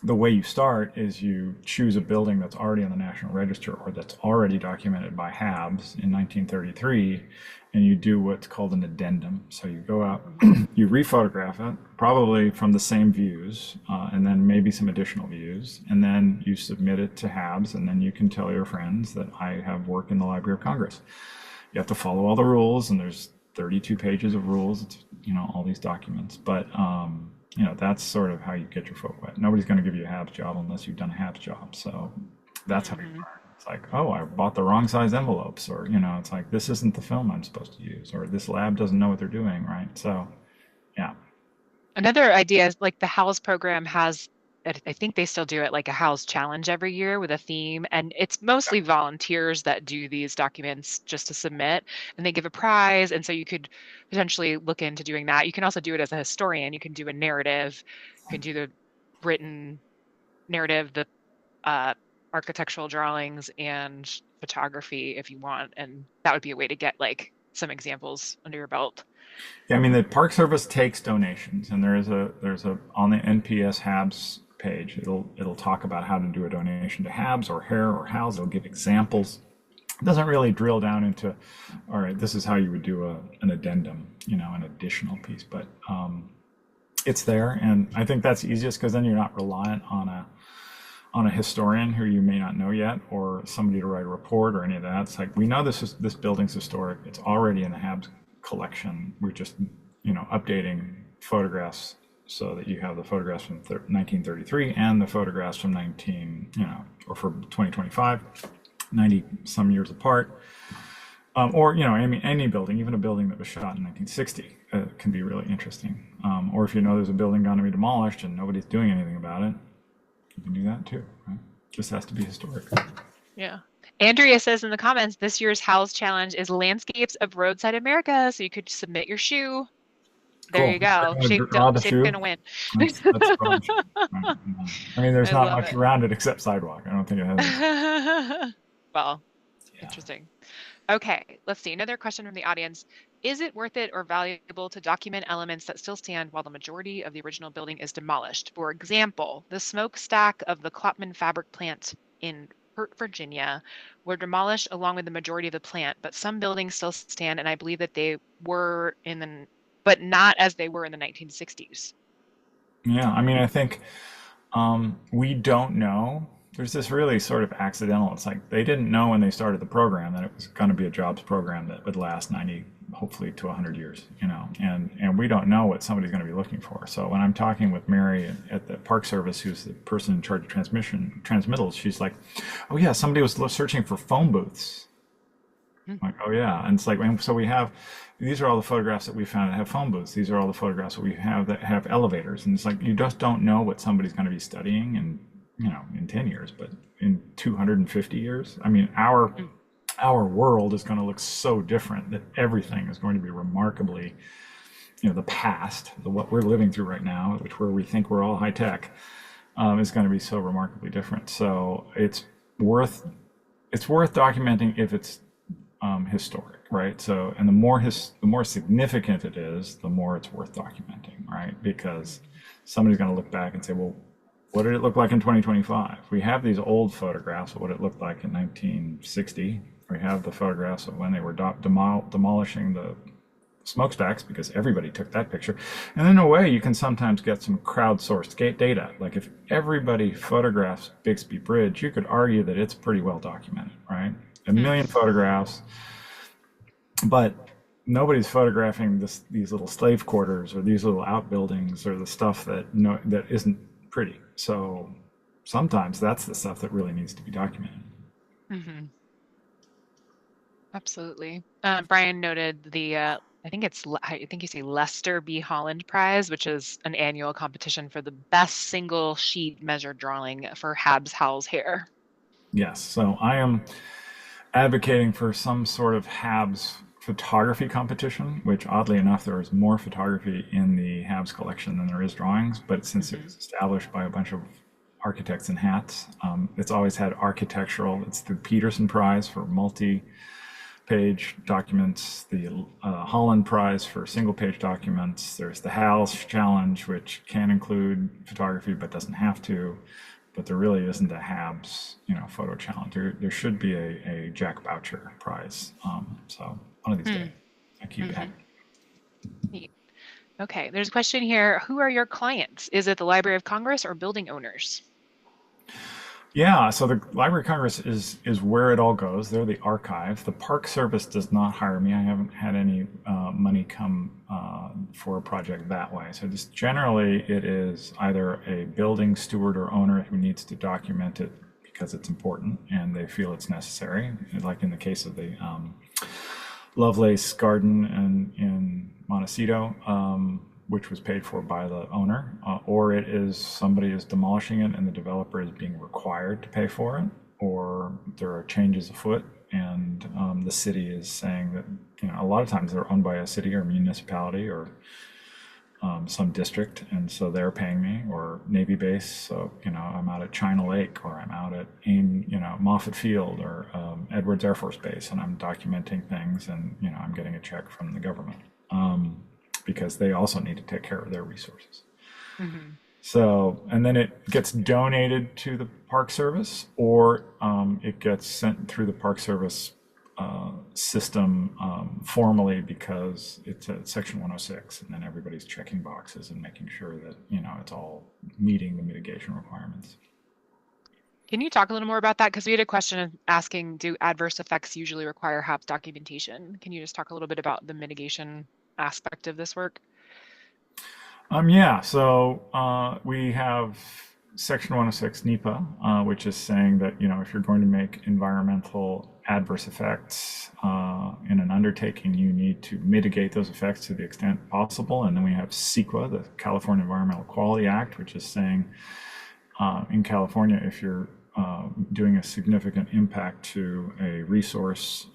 the way you start is you choose a building that's already on the National Register or that's already documented by HABS in 1933, and you do what's called an addendum. So you go out, you rephotograph it, probably from the same views, and then maybe some additional views, and then you submit it to HABS, and then you can tell your friends that I have worked in the Library of Congress. You have to follow all the rules, and there's 32 pages of rules, it's, all these documents, but that's sort of how you get your foot wet. Nobody's going to give you a HABS job unless you've done a HABS job. So that's how you learn. It's like, oh, I bought the wrong size envelopes, or, it's like, this isn't the film I'm supposed to use, or this lab doesn't know what they're doing, right? So, yeah.
Another idea is like the HALS program has, I think they still do it, like a HALS challenge every year with a theme. And it's mostly volunteers that do these documents just to submit, and they give a prize. And so you could potentially look into doing that. You can also do it as a historian. You can do a narrative. You can do the written narrative, the architectural drawings, and photography if you want. And that would be a way to get like some examples under your belt.
Yeah, I mean, the Park Service takes donations, and there's a on the NPS HABS page, it'll talk about how to do a donation to HABS or HAER or HALS. It'll give examples. It doesn't really drill down into, all right, this is how you would do an addendum, an additional piece, but it's there, and I think that's easiest because then you're not reliant on a historian who you may not know yet, or somebody to write a report or any of that. It's like, we know this building's historic. It's already in the HABS collection. We're just, updating photographs so that you have the photographs from 1933 and the photographs from or for 2025, 90 some years apart. Or, any building, even a building that was shot in 1960 can be really interesting. Or if there's a building going to be demolished and nobody's doing anything about it, you can do that too, right? Just has to be historic.
Yeah. Andrea says in the comments, this year's HALS challenge is landscapes of roadside America. So you could submit your shoe. There you go. Schäf's gonna win.
That's right. I mean, there's not much around it except sidewalk. I don't think it has.
Well, interesting. Okay, let's see. Another question from the audience. Is it worth it or valuable to document elements that still stand while the majority of the original building is demolished? For example, the smokestack of the Klopman fabric plant in Pert, Virginia were demolished along with the majority of the plant, but some buildings still stand, and I believe that they were but not as they were in the 1960s.
Yeah, I mean, I think we don't know. There's this really sort of accidental. It's like they didn't know when they started the program that it was going to be a jobs program that would last 90, hopefully to 100 years, and we don't know what somebody's going to be looking for. So when I'm talking with Mary at the Park Service, who's the person in charge of transmittals, she's like, oh yeah, somebody was searching for phone booths. I'm like, oh yeah. And it's like, and so these are all the photographs that we found that have phone booths. These are all the photographs that we have that have elevators. And it's like, you just don't know what somebody's going to be studying in 10 years, but in 250 years, I mean, our world is going to look so different that everything is going to be remarkably, the past, what we're living through right now, where we think we're all high tech, is going to be so remarkably different. So it's worth documenting if it's historic, right? So, and the more significant it is, the more it's worth documenting, right? Because somebody's going to look back and say, well, what did it look like in 2025? We have these old photographs of what it looked like in 1960. We have the photographs of when they were demolishing the smokestacks, because everybody took that picture. And in a way, you can sometimes get some crowdsourced data. Like if everybody photographs Bixby Bridge, you could argue that it's pretty well documented, right? A million photographs, but nobody's photographing these little slave quarters or these little outbuildings or the stuff that isn't pretty. So sometimes that's the stuff that really needs to be documented.
Mm-hmm. Absolutely. Brian noted I think you say Lester B. Holland Prize, which is an annual competition for the best single sheet measure drawing for HABS, HALS, HAER.
Yes. So I am advocating for some sort of HABS photography competition, which oddly enough, there is more photography in the HABS collection than there is drawings. But since it was established by a bunch of architects in hats, it's always had architectural. It's the Peterson Prize for multi-page documents, the Holland Prize for single-page documents. There's the HALS Challenge, which can include photography but doesn't have to. But there really isn't a HABS, photo challenge. There should be a Jack Boucher Prize. So one of these days, I keep adding.
Neat. Okay, there's a question here. Who are your clients? Is it the Library of Congress or building owners?
Yeah, so the Library of Congress is where it all goes. They're the archive. The Park Service does not hire me. I haven't had any money come for a project that way. So just generally, it is either a building steward or owner who needs to document it because it's important and they feel it's necessary. Like in the case of the Lovelace Garden in Montecito, which was paid for by the owner, or it is somebody is demolishing it and the developer is being required to pay for it, or there are changes afoot and the city is saying that, a lot of times they're owned by a city or municipality or some district, and so they're paying me, or Navy base. So, I'm out at China Lake, or I'm out at Moffett Field or Edwards Air Force Base, and I'm documenting things, and, I'm getting a check from the government. Because they also need to take care of their resources. Mm-hmm. So, and then it gets donated to the Park Service, or it gets sent through the Park Service system formally, because it's a Section 106, and then everybody's checking boxes and making sure that, it's all meeting the mitigation requirements.
Can you talk a little more about that? Because we had a question asking, do adverse effects usually require HABS documentation? Can you just talk a little bit about the mitigation aspect of this work?
Yeah, so we have Section 106 NEPA, which is saying that, if you're going to make environmental adverse effects in an undertaking, you need to mitigate those effects to the extent possible. And then we have CEQA, the California Environmental Quality Act, which is saying in California, if you're doing a significant impact to a resource,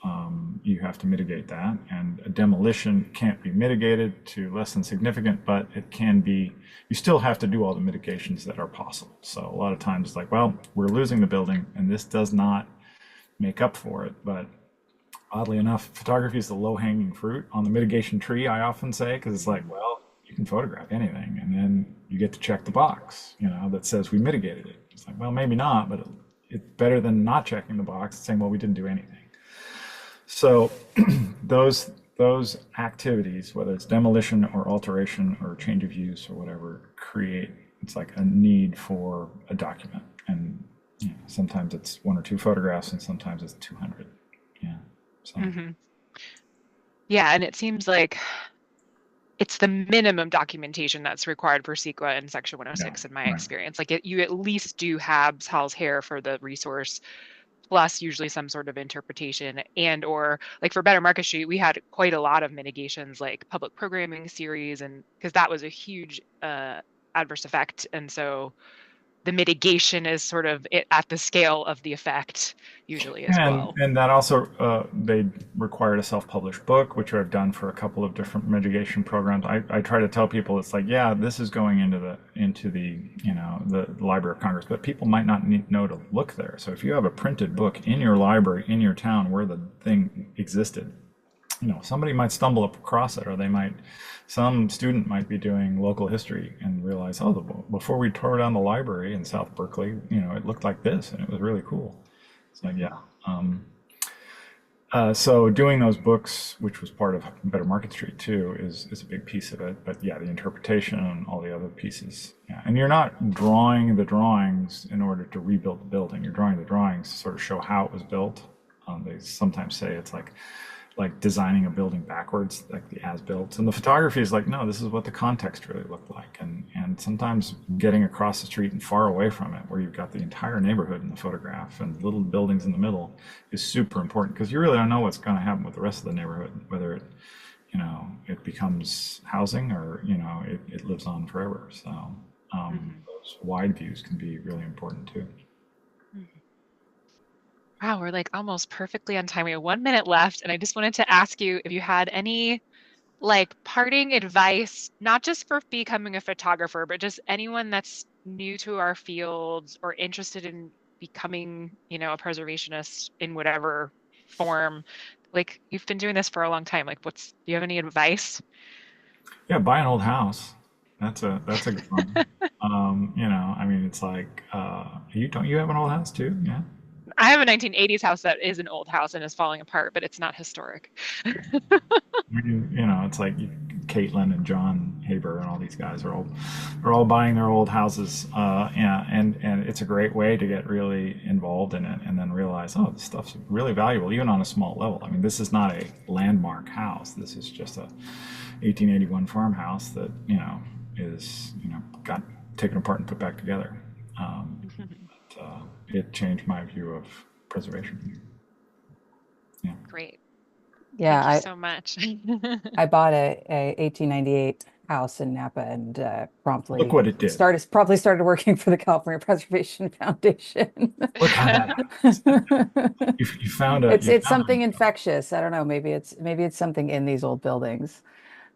you have to mitigate that. And a demolition can't be mitigated to less than significant, but it can be, you still have to do all the mitigations that are possible. So a lot of times it's like, well, we're losing the building and this does not make up for it, but oddly enough, photography is the low-hanging fruit on the mitigation tree, I often say, because it's like, well, you can photograph anything, and then you get to check the box, that says we mitigated it. It's like, well, maybe not, but it's better than not checking the box, saying, well, we didn't do anything. So those activities, whether it's demolition or alteration or change of use or whatever, create it's like a need for a document, and sometimes it's one or two photographs, and sometimes it's 200. Yeah. So.
Yeah, and it seems like it's the minimum documentation that's required for CEQA in Section 106 in my experience. Like you at least do HABS, HALS, HAER for the resource, plus usually some sort of interpretation and or like for Better Market Street, we had quite a lot of mitigations like public programming series, and because that was a huge adverse effect. And so the mitigation is sort of at the scale of the effect usually as well.
And that also, they required a self-published book, which I've done for a couple of different mitigation programs. I try to tell people it's like, yeah, this is going into the the Library of Congress, but people might not know to look there. So if you have a printed book in your library, in your town where the thing existed, somebody might stumble across it, or some student might be doing local history and realize, oh, before we tore down the library in South Berkeley, it looked like this, and it was really cool. It's like, yeah. So doing those books, which was part of Better Market Street too, is a big piece of it. But yeah, the interpretation and all the other pieces. Yeah, and you're not drawing the drawings in order to rebuild the building. You're drawing the drawings to sort of show how it was built. They sometimes say it's like designing a building backwards, like the as-built. And the photography is like, no, this is what the context really looked like. And sometimes getting across the street and far away from it, where you've got the entire neighborhood in the photograph and little buildings in the middle, is super important, because you really don't know what's going to happen with the rest of the neighborhood, whether it becomes housing or it lives on forever. So those wide views can be really important too.
Wow, we're like almost perfectly on time. We have 1 minute left, and I just wanted to ask you if you had any like parting advice, not just for becoming a photographer, but just anyone that's new to our field or interested in becoming, a preservationist in whatever form. Like you've been doing this for a long time. Like do you have any advice?
Yeah, buy an old house. That's a good one. I mean, it's like, don't you have an old house too? Yeah.
I have a 1980s house that is an old house and is falling apart, but it's not historic.
It's like Caitlin and John Haber and all these guys are all buying their old houses, and it's a great way to get really involved in it and then realize, oh, this stuff's really valuable, even on a small level. I mean, this is not a landmark house. This is just a 1881 farmhouse that is got taken apart and put back together. It changed my view of preservation. Yeah.
Great.
Yeah,
Thank you so much.
I bought a 1898 house in Napa and promptly
Look what it did.
started working for the California Preservation Foundation.
Look how that you found
it's something infectious. I don't know. Maybe it's something in these old buildings.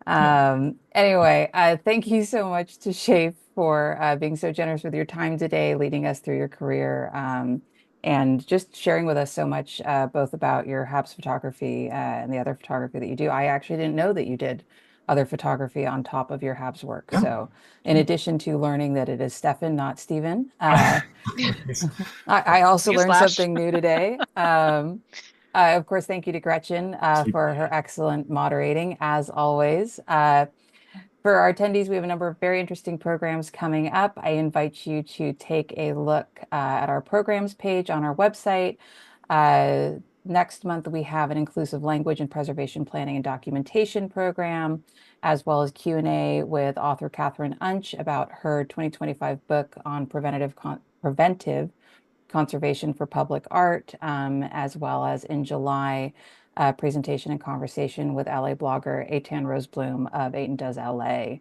Anyway, thank you so much to Schäf for being so generous with your time today, leading us through your career, and just sharing with us so much, both about your HABS photography and the other photography that you do. I actually didn't know that you did other photography on top of your HABS work.
Yeah.
So in addition to learning that it is Stephen, not Stephen, I also learned something new today. Of course, thank you to Gretchen for her excellent moderating, as always. For our attendees, we have a number of very interesting programs coming up. I invite you to take a look at our programs page on our website. Next month, we have an inclusive language and preservation planning and documentation program, as well as Q&A with author Catherine Unch about her 2025 book on preventive conservation for public art, as well as in July, presentation and conversation with LA blogger Eitan Rosebloom of Eitan Does LA.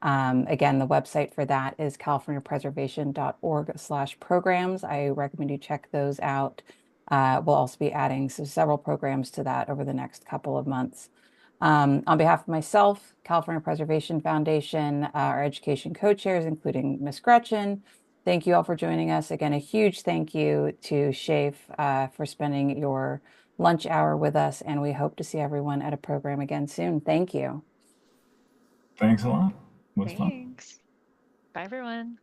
Again, the website for that is californiapreservation.org/programs. I recommend you check those out. We'll also be adding several programs to that over the next couple of months. On behalf of myself, California Preservation Foundation, our education co-chairs, including Ms. Gretchen, thank you all for joining us. Again, a huge thank you to Schäf for spending your lunch hour with us, and we hope to see everyone at a program again soon. Thank you.
Thanks a lot. It was fun.
Thanks. Bye, everyone.